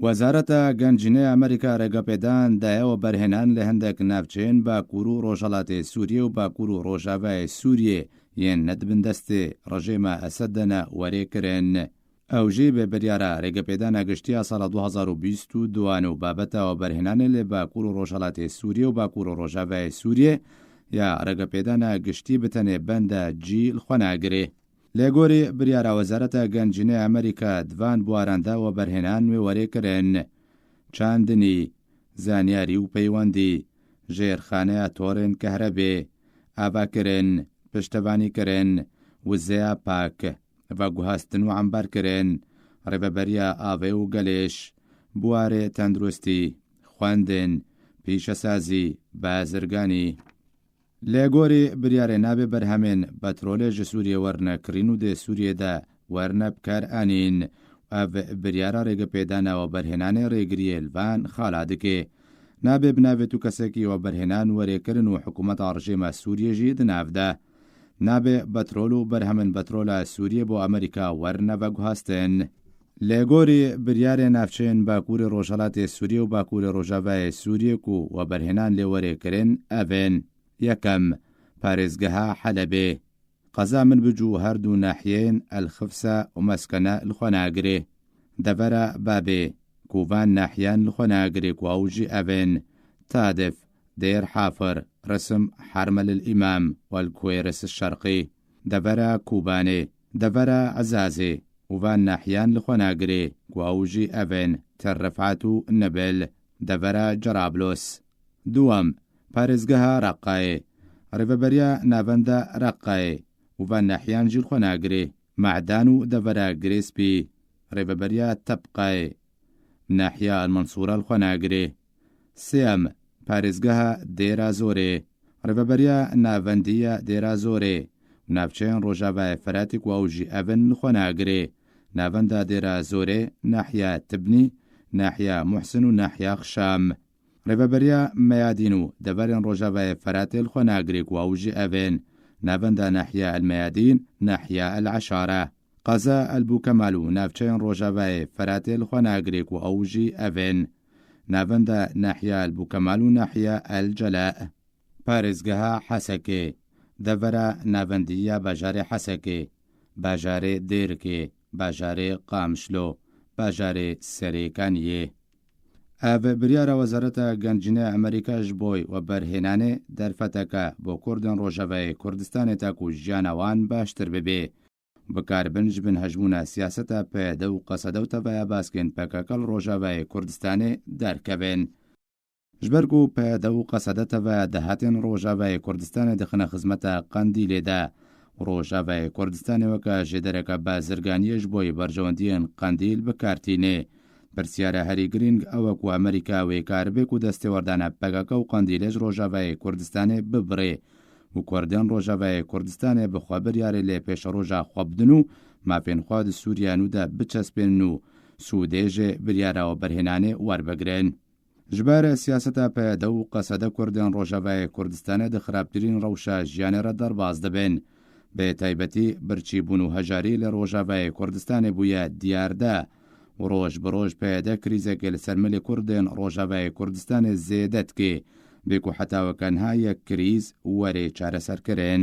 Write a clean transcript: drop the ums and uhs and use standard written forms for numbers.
وزارت گەنجینەی ئەمریکا ڕێگەپێدان دایەوە بەرهێنان لە هەندێک ناوچەیەن باکوور و ڕۆژهەڵاتی سووریە و باکوور و ڕۆژاوای سووریێ یەن نەتبن دەستێ ڕژێمە ئەسەد دەنە وەرێکردن. ئەوژێ بە بریارە ڕێگەپێدانە گشتیە ساڵە 2022 و بابەتەوە بەرهێنانە لێ باکوور و ڕۆژهەڵاتی سووریە و باکوور و ڕۆژاوای سووریێ یا ڕێگەپێدانە گشتی بتەنێ بەندە جیل خۆناگرێ. لێگۆری بریارە وەزارەتە گەنجینەی ئەمریکا دوان بواراندا و بەرهێنان وێوەرێکردن چاندنی زانیاری و پەیوەندی ژێرخانەیە تۆڕێن کەهرەبێ ئاباکردن پشتەبانیکردن وزەیە پاک بە گوهاستن و عەمبارکردن ڕێبەبەریە ئاڤێ و گەلێش بوارێ تەندروستی خوێندن پیشەسازی بازرگانی. لێگۆری بریارێ نابێ بەرهەمێن بەترۆلێژ سووریە وەرنەکرین و دێ سووریێدا وەرنە بکار ئانین ئەڤ بریارە ڕێگەپێدانەوە بەرهێنانێ ڕێگریە لڤان خاڵا دکێ نابێ بناوێت و کەسێکی وە بەرهێنان وەرێکردن و حکوومەتە ڕژێمە سووریێژی دناافدا نابێ بەترۆل و بەرهەمن بەترۆلە سووریە بۆ ئەمریکا وەرنە بە گوهاستن. لێگۆری بریارێ ناوچەیەن باکووری ڕۆژهەڵاتی سووریە و باکووری ڕۆژاوای سووریەک و بەرهێنان لێوەرێکردن ئەڤێن. یەکەم پارێزگەها حەلەبێ قەزا من بجوو هەردوو ناحیەن ئەلخفسە و مەسکەنە لخۆناگرێ دەڤەرە بابێ کوڤان ناحیان لخۆناگرێ کواوژی ئەڤێن تادف دێر حافر رسم حرمل الإمام والكويرس الشرقي دەڤەرە کوبانێ دەڤەرە عزازێ وڤان ناحیان لخۆناگرێ کواوژی ئەڤێن تەرەفعات و نەبل دەڤەرە جەرابلۆس. دووەم پارێزگەها ڕەقایێ ڕێڤەبەریە ناڤەندە ڕەقایێ وڤان ناحیان ژیر خۆناگرێ مەعدان و دەڤەرە گرێسپی ڕێڤەبەریە تەبقایێ ناحیە ئەلمەنسوورە خۆناگرێ. سێم پارێزگەها دێرە زۆرێ ڕێڤەبەریە ناڤەندیە دێرە زۆرێ و ناوچەیەن ڕۆژاوای فەراتێک واوژی ئەڤن خۆناگرێ ناڤەندە دێرە زۆرێ ناحیە تبنی ناحیە موحسن و ناحیە خشام ڕێڤەبەریە مەیادین و دەڤەرێن ڕۆژاوای فەراتێل خۆناگرێ واوژی ئەڤێن ناڤەندە ناحیە ئەلمەیادین ناحیە ئەلعەشارە قەزە ئەلبووکەمال و ناوچەیەن ڕۆژاوای فەراتێل خۆناگرێ و ئەوژی ئەڤێن ناڤەندە ناحیە ئەلبووکەمال و ناحیە ئەلجەلاء. پارێزگەها حەسەکێ دەڤەرە ناڤەندیە باژارێ حەسەکێ باژارێ دێرکێ باژارێ قامشلۆ باژارێ سەرێکانیێ. ئەڤ بریارە وەزارەتە گەنجینەی ئەمریکاش بۆی و بەرهێنانێ دەرفەتەکە بۆ کوردن ڕۆژەڤای کوردستانێ تاکو ژیانەوان باشتر ببێ بکاربنج بن هەژمونە سیاسەتە پێدە و قەسەدە و تەڤایە باسکێن پەکەکەڵ ڕۆژەڤای کوردستانێ دەرکەبێن ژبەرگ و پێدە و قەسەدە تەڤایە دەهاتێن ڕۆژەڤای کوردستانێ دەخنە خزمەتە قەندیلێدا ڕۆژەڤای کوردستانێوەکە ژێدەرەکە بازرگانیەش بۆی بەرژەوەندیان قەندیل بکارتینێ پرسیارە هەری گرنگ ئەوەکو ئەمریکا وێکاربێک و دەستێوەردانە پەگەکە و قەندیلێژ ڕۆژاوای کوردستانێ ببڕێ و کوردیان ڕۆژاوای کوردستانێ بخوا بریارێ لێ پێشە ڕۆژا خوابدن و مافێنخواد سووریانودا بچەسپێن و سوودێژێ بریارەوە بەرهێنانێ وەربگرن. ژبارە سیاسەتە پەیەدە و قەسەدە کوردیان ڕۆژاوای کوردستانێ دەخراپترین ڕەوشە ژیانێرە دەرباز دەبێن بێ تایبەتی برچی بوون و هەژاری لە ڕۆژاوای کوردستانێ بووە دیاردا ڕۆژ بڕۆژ پێدە کریزێکی لەسەر ملی کوردێن ڕۆژاوای کوردستانێ زێدەتکێ بێک و حەتاوەکەنها یەک کریز وەرێ چارەسەرکردن.